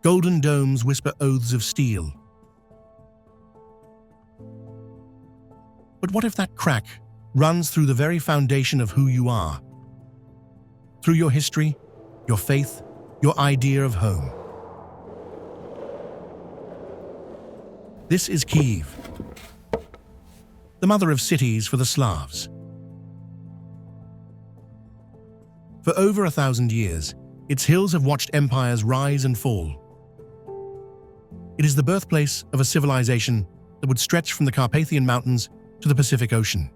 Golden domes whisper oaths of steel. But what if that crack runs through the very foundation of who you are? Through your history, your faith, your idea of home. This is Kiev, the mother of cities for the Slavs. For over 1,000 years, its hills have watched empires rise and fall. It is the birthplace of a civilization that would stretch from the Carpathian Mountains to the Pacific Ocean.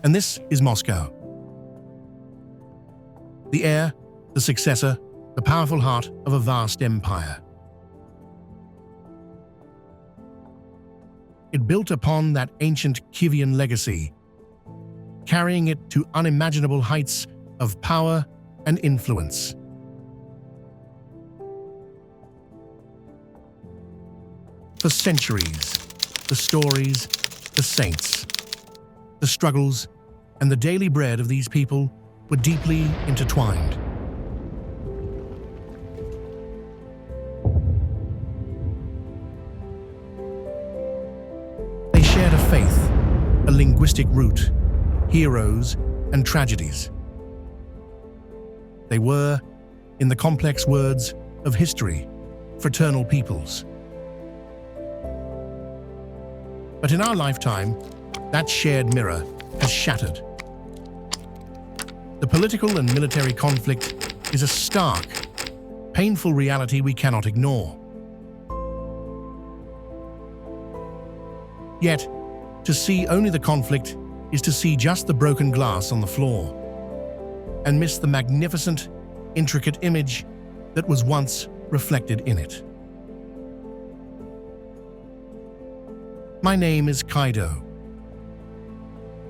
And this is Moscow. The heir, the successor, the powerful heart of a vast empire. It built upon that ancient Kievan legacy, carrying it to unimaginable heights of power and influence. For centuries, the stories, the saints, the struggles, and the daily bread of these people were deeply intertwined. They shared a faith, a linguistic root, heroes, and tragedies. They were, in the complex words of history, fraternal peoples. But in our lifetime, that shared mirror has shattered. The political and military conflict is a stark, painful reality we cannot ignore. Yet, to see only the conflict is to see just the broken glass on the floor and miss the magnificent, intricate image that was once reflected in it. My name is Kaido.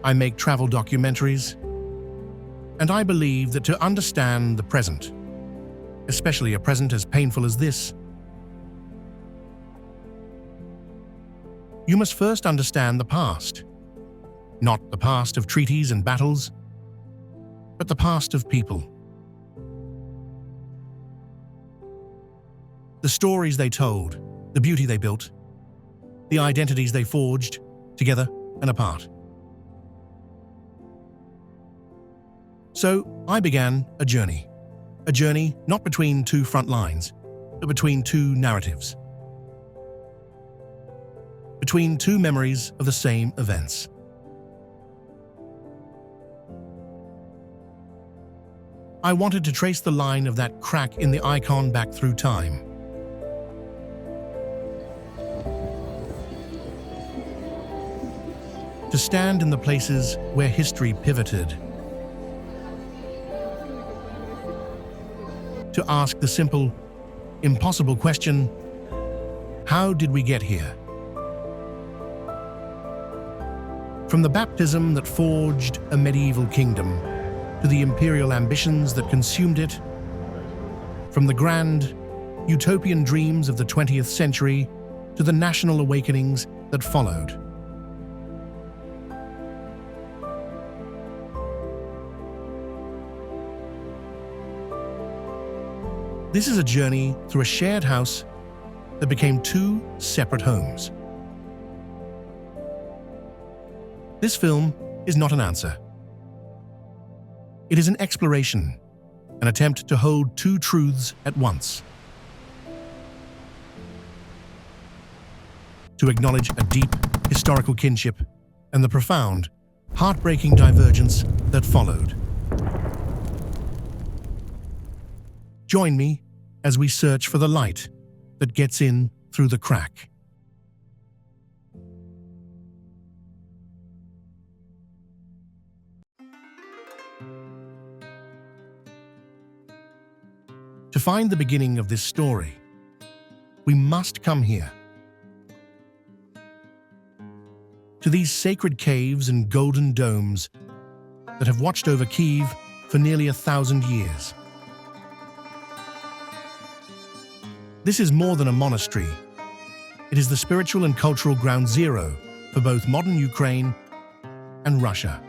I make travel documentaries, and I believe that to understand the present, especially a present as painful as this, you must first understand the past. Not the past of treaties and battles, but the past of people. The stories they told, the beauty they built, the identities they forged, together and apart. So I began a journey not between two front lines, but between two narratives, between two memories of the same events. I wanted to trace the line of that crack in the icon back through time. To stand in the places where history pivoted. To ask the simple, impossible question, how did we get here? From the baptism that forged a medieval kingdom, to the imperial ambitions that consumed it, from the grand, utopian dreams of the 20th century to the national awakenings that followed. This is a journey through a shared house that became two separate homes. This film is not an answer. It is an exploration, an attempt to hold two truths at once. To acknowledge a deep historical kinship and the profound, heartbreaking divergence that followed. Join me as we search for the light that gets in through the crack. To find the beginning of this story, we must come here. To these sacred caves and golden domes that have watched over Kiev for nearly 1,000 years. This is more than a monastery. It is the spiritual and cultural ground zero for both modern Ukraine and Russia.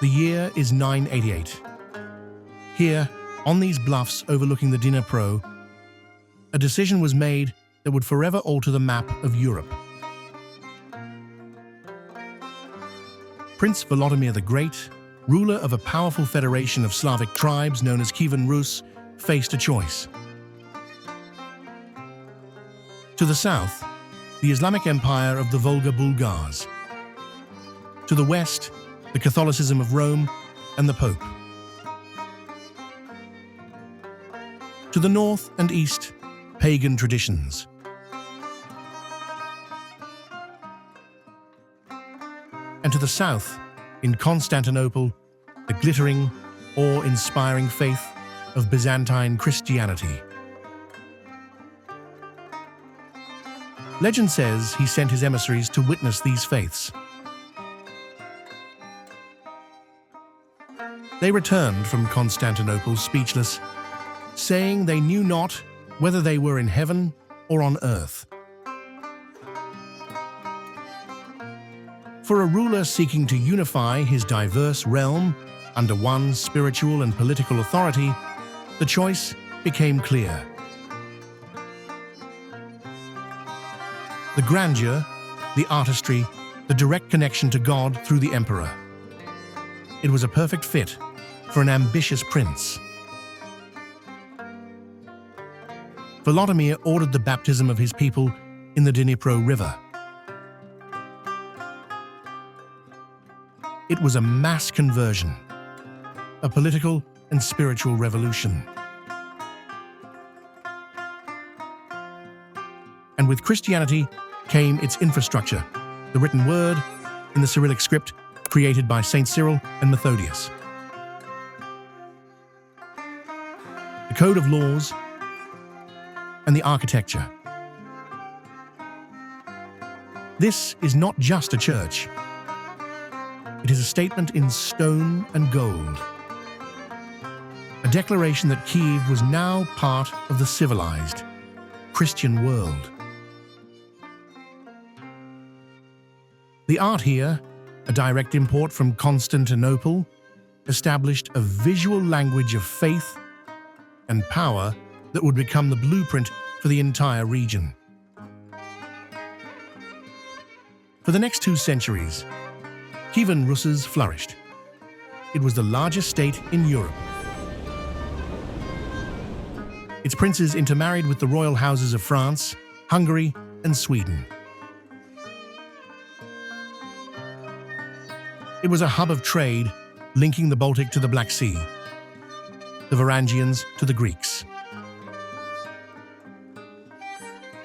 The year is 988. Here, on these bluffs overlooking the Dnipro, a decision was made that would forever alter the map of Europe. Prince Volodymyr the Great, ruler of a powerful federation of Slavic tribes known as Kievan Rus, faced a choice. To the south, the Islamic Empire of the Volga Bulgars. To the west, the Catholicism of Rome and the Pope. To the north and east, pagan traditions. And to the south, in Constantinople, the glittering, awe-inspiring faith of Byzantine Christianity. Legend says he sent his emissaries to witness these faiths. They returned from Constantinople speechless, saying they knew not whether they were in heaven or on earth. For a ruler seeking to unify his diverse realm under one spiritual and political authority, the choice became clear. The grandeur, the artistry, the direct connection to God through the emperor. It was a perfect fit for an ambitious prince. Volodymyr ordered the baptism of his people in the Dnipro River. It was a mass conversion, a political and spiritual revolution. And with Christianity came its infrastructure, the written word in the Cyrillic script created by Saint Cyril and Methodius. The code of laws and the architecture. This is not just a church. It is a statement in stone and gold. A declaration that Kiev was now part of the civilized, Christian world. The art here, a direct import from Constantinople, established a visual language of faith and power that would become the blueprint for the entire region. For the next 2 centuries, Kievan Rus flourished. It was the largest state in Europe. Its princes intermarried with the royal houses of France, Hungary, and Sweden. It was a hub of trade, linking the Baltic to the Black Sea, the Varangians to the Greeks.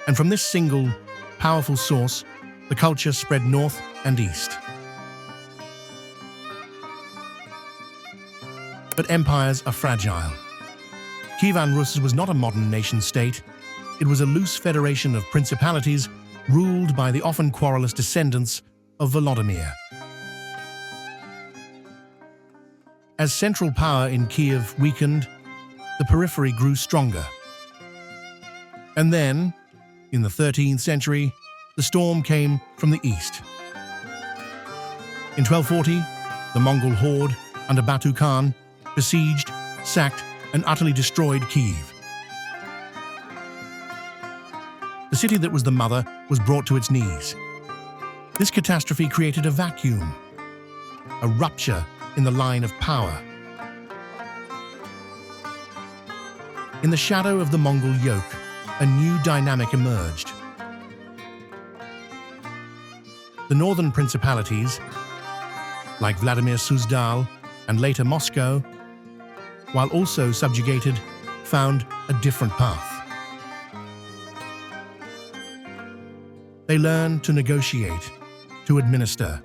And from this single, powerful source, the culture spread north and east. But empires are fragile. Kievan Rus was not a modern nation-state. It was a loose federation of principalities ruled by the often querulous descendants of Volodymyr. As central power in Kiev weakened, the periphery grew stronger. And then, in the 13th century, the storm came from the east. In 1240, the Mongol horde under Batu Khan besieged, sacked, and utterly destroyed Kiev. The city that was the mother was brought to its knees. This catastrophe created a vacuum, a rupture in the line of power. In the shadow of the Mongol yoke, a new dynamic emerged. The northern principalities, like Vladimir Suzdal and later Moscow, while also subjugated, found a different path. They learned to negotiate, to administer,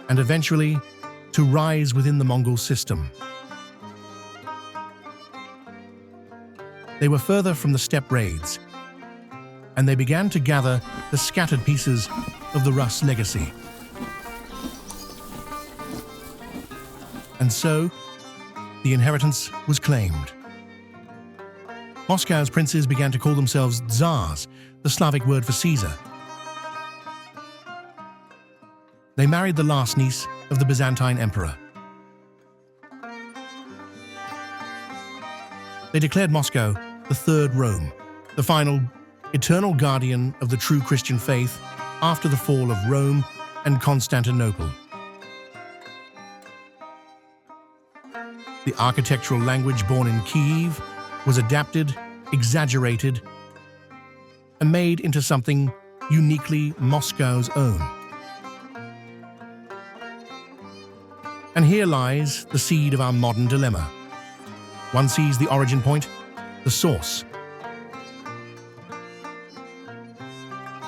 and eventually to rise within the Mongol system. They were further from the steppe raids, and they began to gather the scattered pieces of the Rus legacy. And so, the inheritance was claimed. Moscow's princes began to call themselves Tsars, the Slavic word for Caesar. They married the last niece of the Byzantine emperor. They declared Moscow the Third Rome, the final, eternal guardian of the true Christian faith after the fall of Rome and Constantinople. The architectural language born in Kiev was adapted, exaggerated, and made into something uniquely Moscow's own. And here lies the seed of our modern dilemma. One sees the origin point, the source.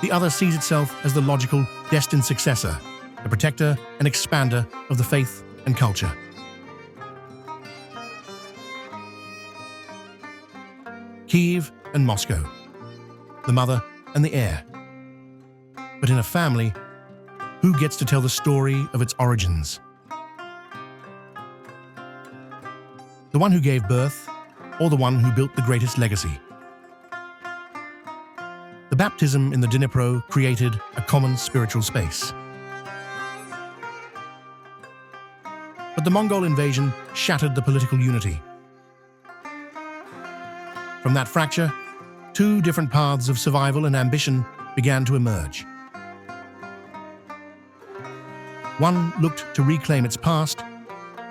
The other sees itself as the logical, destined successor, the protector and expander of the faith and culture. Kiev and Moscow, the mother and the heir. But in a family, who gets to tell the story of its origins? The one who gave birth, or the one who built the greatest legacy? The baptism in the Dnipro created a common spiritual space. But the Mongol invasion shattered the political unity. From that fracture, two different paths of survival and ambition began to emerge. One looked to reclaim its past,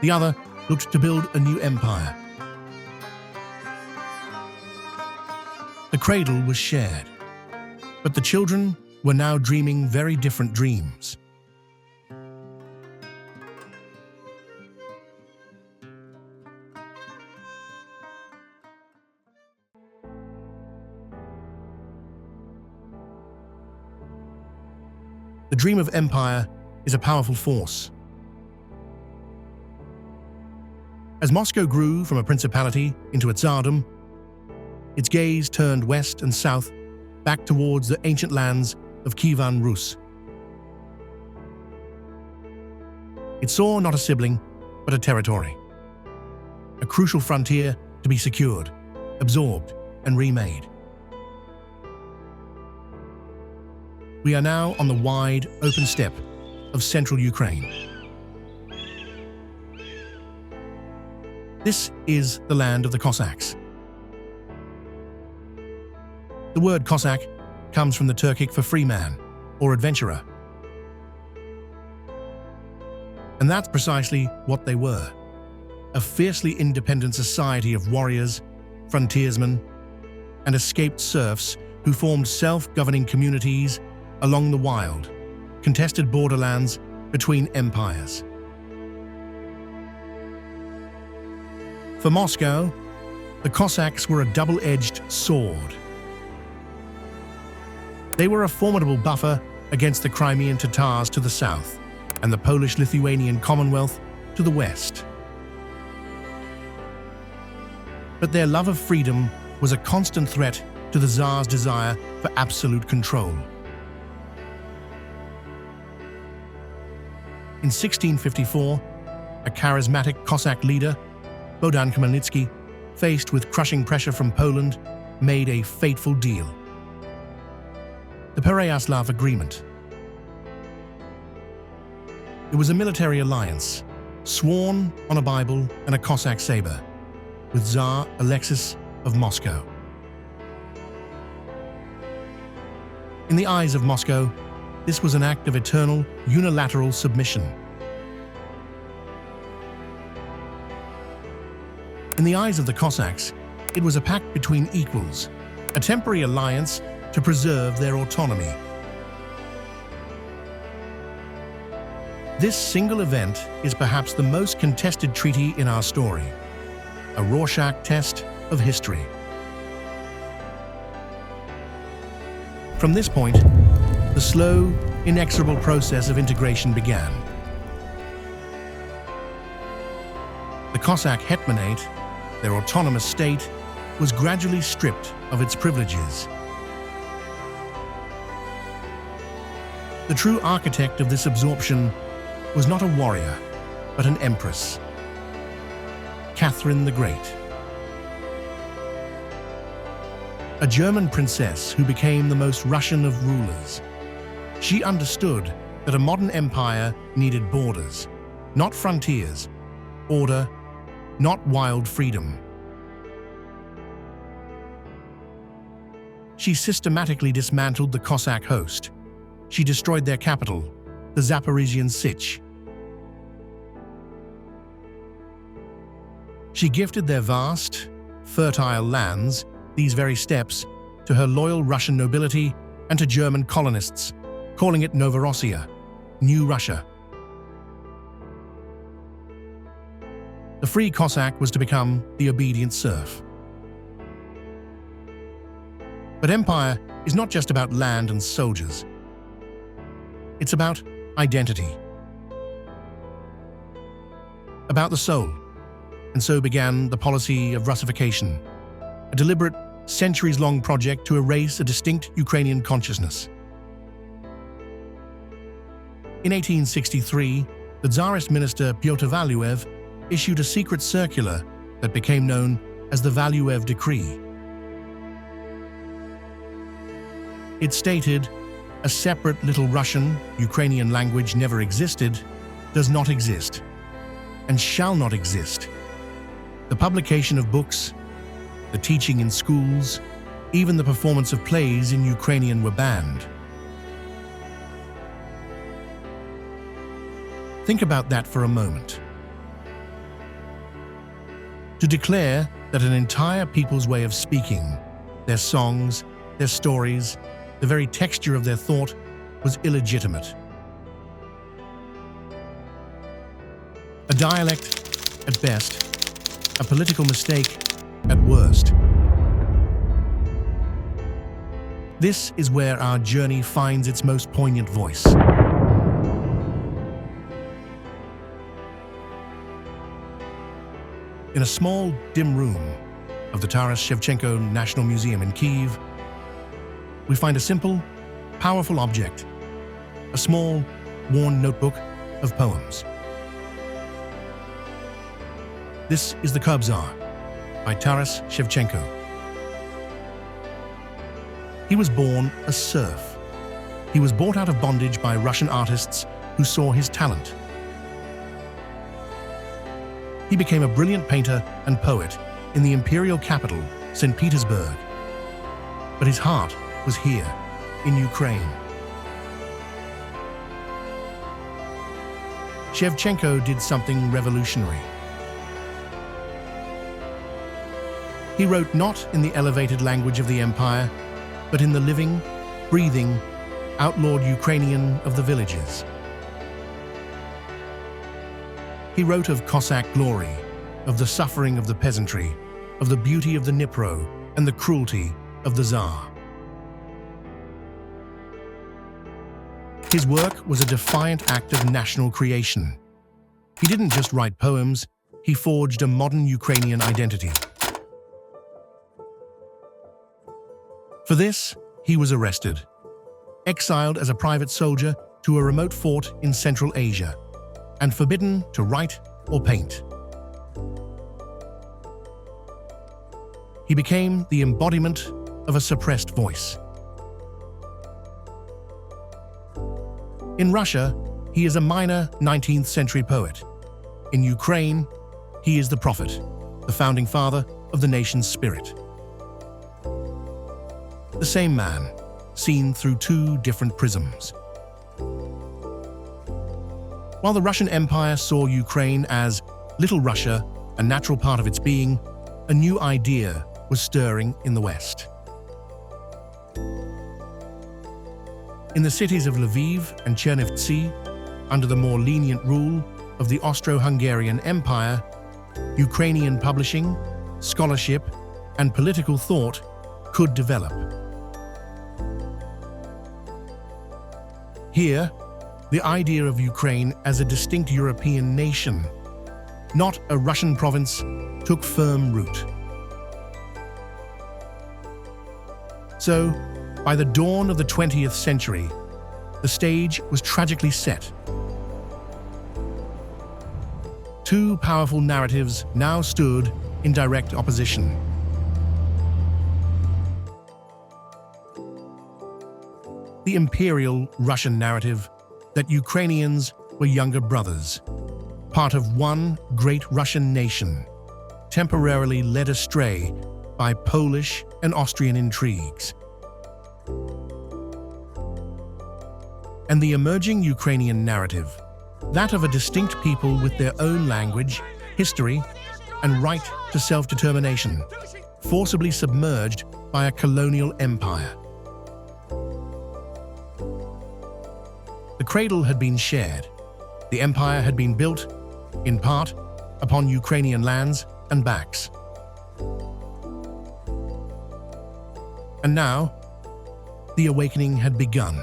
the other looked to build a new empire. The cradle was shared, but the children were now dreaming very different dreams. The dream of empire is a powerful force. As Moscow grew from a principality into a tsardom, its gaze turned west and south, back towards the ancient lands of Kievan Rus. It saw not a sibling, but a territory, a crucial frontier to be secured, absorbed, and remade. We are now on the wide, open steppe of central Ukraine. This is the land of the Cossacks. The word Cossack comes from the Turkic for free man or adventurer. And that's precisely what they were, a fiercely independent society of warriors, frontiersmen, and escaped serfs who formed self-governing communities along the wild, contested borderlands between empires. For Moscow, the Cossacks were a double-edged sword. They were a formidable buffer against the Crimean Tatars to the south and the Polish-Lithuanian Commonwealth to the west. But their love of freedom was a constant threat to the Tsar's desire for absolute control. In 1654, a charismatic Cossack leader, Bohdan Khmelnytsky, faced with crushing pressure from Poland, made a fateful deal. The Pereyaslav Agreement. It was a military alliance, sworn on a Bible and a Cossack saber, with Tsar Alexis of Moscow. In the eyes of Moscow, this was an act of eternal, unilateral submission. In the eyes of the Cossacks, it was a pact between equals, a temporary alliance to preserve their autonomy. This single event is perhaps the most contested treaty in our story, a Rorschach test of history. From this point, the slow, inexorable process of integration began. The Cossack Hetmanate, their autonomous state, was gradually stripped of its privileges. The true architect of this absorption was not a warrior, but an empress, Catherine the Great. A German princess who became the most Russian of rulers. She understood that a modern empire needed borders, not frontiers, order, not wild freedom. She systematically dismantled the Cossack host. She destroyed their capital, the Zaporizhian Sich. She gifted their vast, fertile lands, these very steppes, to her loyal Russian nobility and to German colonists, calling it Novorossiya, New Russia. The free Cossack was to become the obedient serf. But empire is not just about land and soldiers. It's about identity, about the soul. And so began the policy of Russification, a deliberate, centuries-long project to erase a distinct Ukrainian consciousness. In 1863, the Tsarist minister Pyotr Valuev issued a secret circular that became known as the Valuev Decree. It stated, "A separate Little Russian, Ukrainian language never existed, does not exist, and shall not exist. The publication of books, the teaching in schools, even the performance of plays in Ukrainian were banned." Think about that for a moment. To declare that an entire people's way of speaking, their songs, their stories, the very texture of their thought was illegitimate. A dialect at best, a political mistake at worst. This is where our journey finds its most poignant voice. In a small, dim room of the Taras Shevchenko National Museum in Kyiv, we find a simple, powerful object, a small, worn notebook of poems. This is the Kobzar by Taras Shevchenko. He was born a serf. He was bought out of bondage by Russian artists who saw his talent. He became a brilliant painter and poet in the imperial capital, St. Petersburg. But his heart was here, in Ukraine. Shevchenko did something revolutionary. He wrote not in the elevated language of the empire, but in the living, breathing, outlawed Ukrainian of the villages. He wrote of Cossack glory, of the suffering of the peasantry, of the beauty of the Dnipro and the cruelty of the Tsar. His work was a defiant act of national creation. He didn't just write poems, he forged a modern Ukrainian identity. For this, he was arrested, exiled as a private soldier to a remote fort in Central Asia, and forbidden to write or paint. He became the embodiment of a suppressed voice. In Russia, he is a minor 19th century poet. In Ukraine, he is the prophet, the founding father of the nation's spirit. The same man, seen through two different prisms. While the Russian Empire saw Ukraine as Little Russia, a natural part of its being, a new idea was stirring in the West. In the cities of Lviv and Chernivtsi, under the more lenient rule of the Austro-Hungarian Empire, Ukrainian publishing, scholarship, and political thought could develop. Here, the idea of Ukraine as a distinct European nation, not a Russian province, took firm root. So, by the dawn of the 20th century, the stage was tragically set. Two powerful narratives now stood in direct opposition. The imperial Russian narrative that Ukrainians were younger brothers, part of one great Russian nation, temporarily led astray by Polish and Austrian intrigues, and the emerging Ukrainian narrative, that of a distinct people with their own language, history, and right to self-determination, forcibly submerged by a colonial empire. The cradle had been shared. The empire had been built, in part, upon Ukrainian lands and backs. And now, the awakening had begun.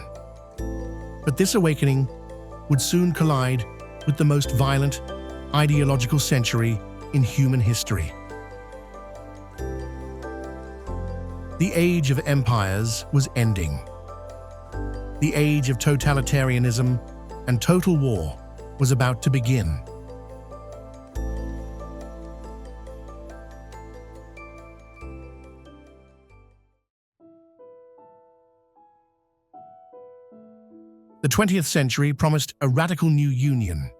But this awakening would soon collide with the most violent, ideological century in human history. The age of empires was ending. The age of totalitarianism and total war was about to begin. The 20th century promised a radical new union,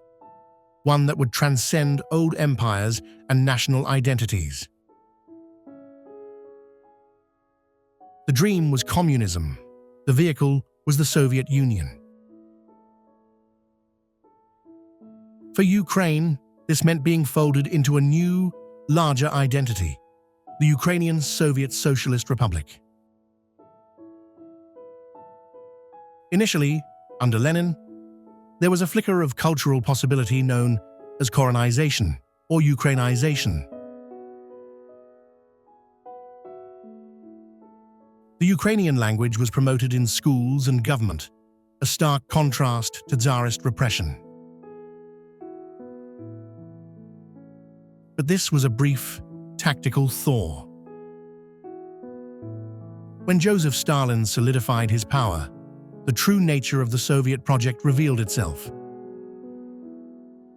one that would transcend old empires and national identities. The dream was communism. The vehicle was the Soviet Union. For Ukraine, this meant being folded into a new, larger identity, the Ukrainian Soviet Socialist Republic. Initially, under Lenin, there was a flicker of cultural possibility known as Koreanization or Ukrainization. The Ukrainian language was promoted in schools and government, a stark contrast to Tsarist repression. But this was a brief, tactical thaw. When Joseph Stalin solidified his power, the true nature of the Soviet project revealed itself.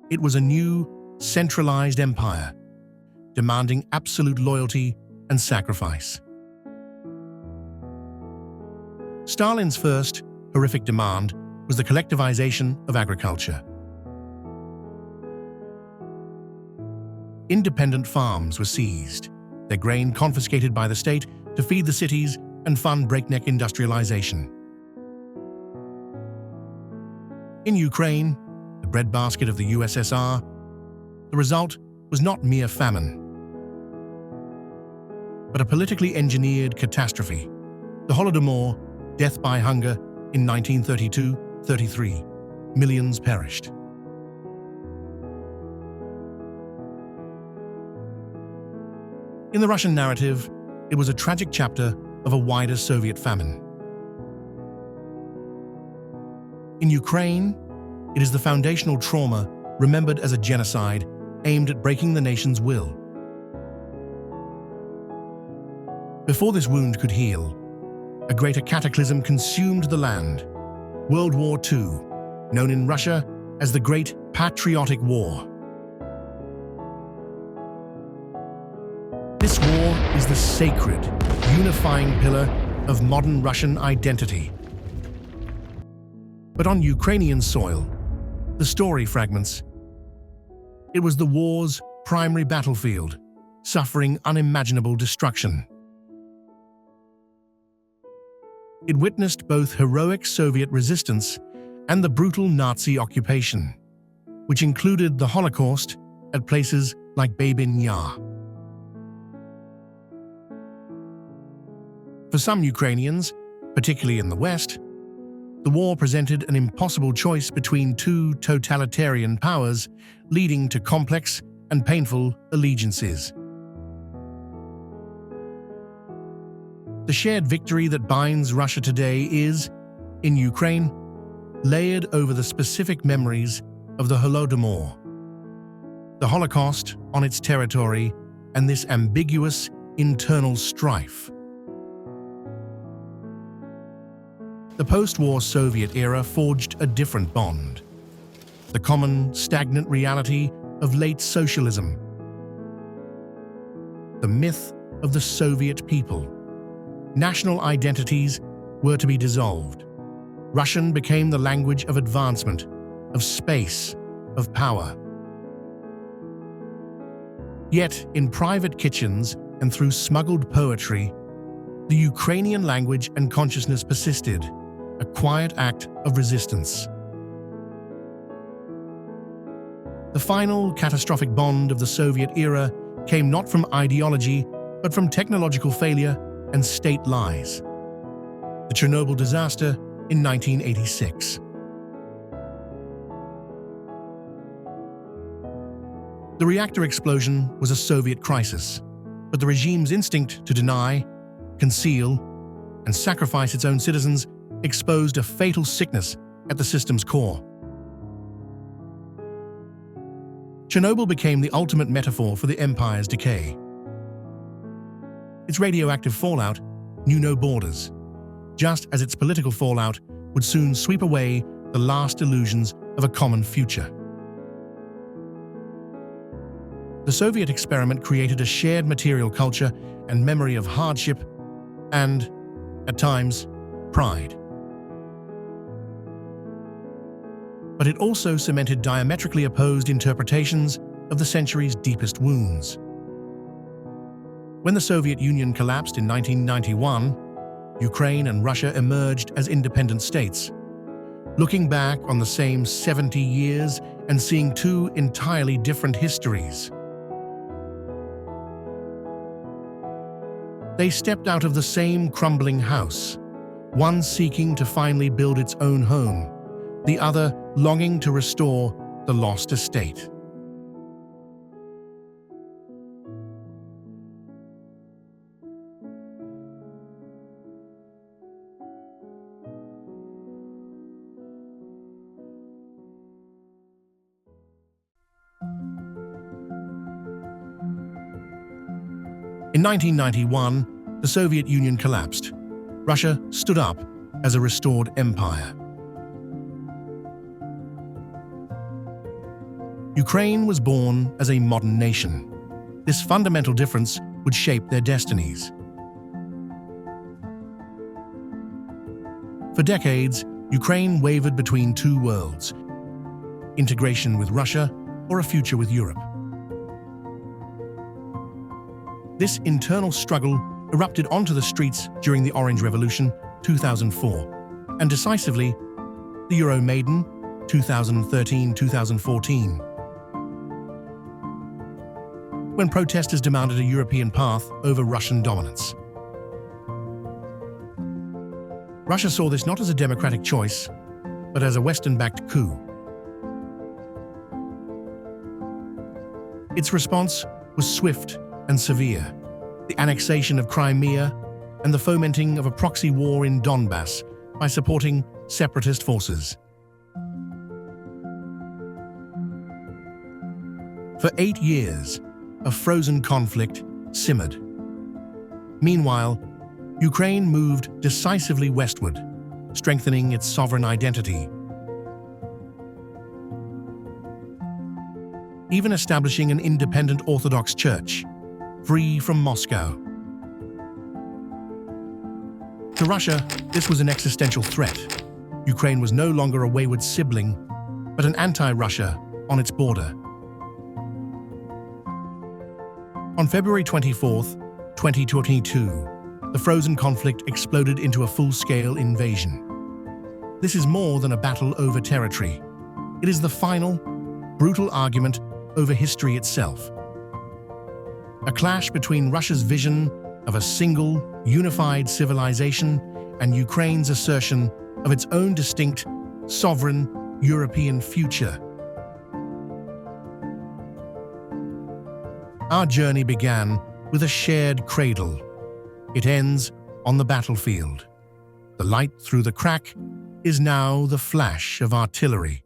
It was a new, centralized empire, demanding absolute loyalty and sacrifice. Stalin's first, horrific demand was the collectivization of agriculture. Independent farms were seized, their grain confiscated by the state to feed the cities and fund breakneck industrialization. In Ukraine, the breadbasket of the USSR, the result was not mere famine, but a politically engineered catastrophe, the Holodomor, death by hunger in 1932-33. Millions perished. In the Russian narrative, it was a tragic chapter of a wider Soviet famine. In Ukraine, it is the foundational trauma remembered as a genocide aimed at breaking the nation's will. Before this wound could heal, a greater cataclysm consumed the land, World War II, known in Russia as the Great Patriotic War. This war is the sacred, unifying pillar of modern Russian identity. But on Ukrainian soil, the story fragments. It was the war's primary battlefield, suffering unimaginable destruction. It witnessed both heroic Soviet resistance and the brutal Nazi occupation, which included the Holocaust at places like Babyn Yar. For some Ukrainians, particularly in the West, the war presented an impossible choice between two totalitarian powers, leading to complex and painful allegiances. The shared victory that binds Russia today is, in Ukraine, layered over the specific memories of the Holodomor, the Holocaust on its territory, and this ambiguous internal strife. The post-war Soviet era forged a different bond, the common, stagnant reality of late socialism, the myth of the Soviet people. National identities were to be dissolved. Russian became the language of advancement, of space, of power. Yet, in private kitchens and through smuggled poetry, the Ukrainian language and consciousness persisted, a quiet act of resistance. The final catastrophic bond of the Soviet era came not from ideology, but from technological failure and state lies. The Chernobyl disaster in 1986. The reactor explosion was a Soviet crisis, but the regime's instinct to deny, conceal, and sacrifice its own citizens exposed a fatal sickness at the system's core. Chernobyl became the ultimate metaphor for the empire's decay. Its radioactive fallout knew no borders, just as its political fallout would soon sweep away the last illusions of a common future. The Soviet experiment created a shared material culture and memory of hardship and, at times, pride. But it also cemented diametrically opposed interpretations of the century's deepest wounds. When the Soviet Union collapsed in 1991, Ukraine and Russia emerged as independent states, looking back on the same 70 years and seeing two entirely different histories. They stepped out of the same crumbling house, one seeking to finally build its own home, the other longing to restore the lost estate. In 1991, the Soviet Union collapsed. Russia stood up as a restored empire. Ukraine was born as a modern nation. This fundamental difference would shape their destinies. For decades, Ukraine wavered between two worlds: integration with Russia or a future with Europe. This internal struggle erupted onto the streets during the Orange Revolution, 2004, and decisively, the Euromaidan, 2013-2014. When protesters demanded a European path over Russian dominance. Russia saw this not as a democratic choice, but as a Western-backed coup. Its response was swift and severe: the annexation of Crimea and the fomenting of a proxy war in Donbass by supporting separatist forces. For 8 years, a frozen conflict simmered. Meanwhile, Ukraine moved decisively westward, strengthening its sovereign identity, even establishing an independent Orthodox Church, free from Moscow. To Russia, this was an existential threat. Ukraine was no longer a wayward sibling, but an anti-Russia on its border. On February 24, 2022, the frozen conflict exploded into a full-scale invasion. This is more than a battle over territory. It is the final, brutal argument over history itself. A clash between Russia's vision of a single, unified civilization and Ukraine's assertion of its own distinct, sovereign, European future. Our journey began with a shared cradle. It ends on the battlefield. The light through the crack is now the flash of artillery.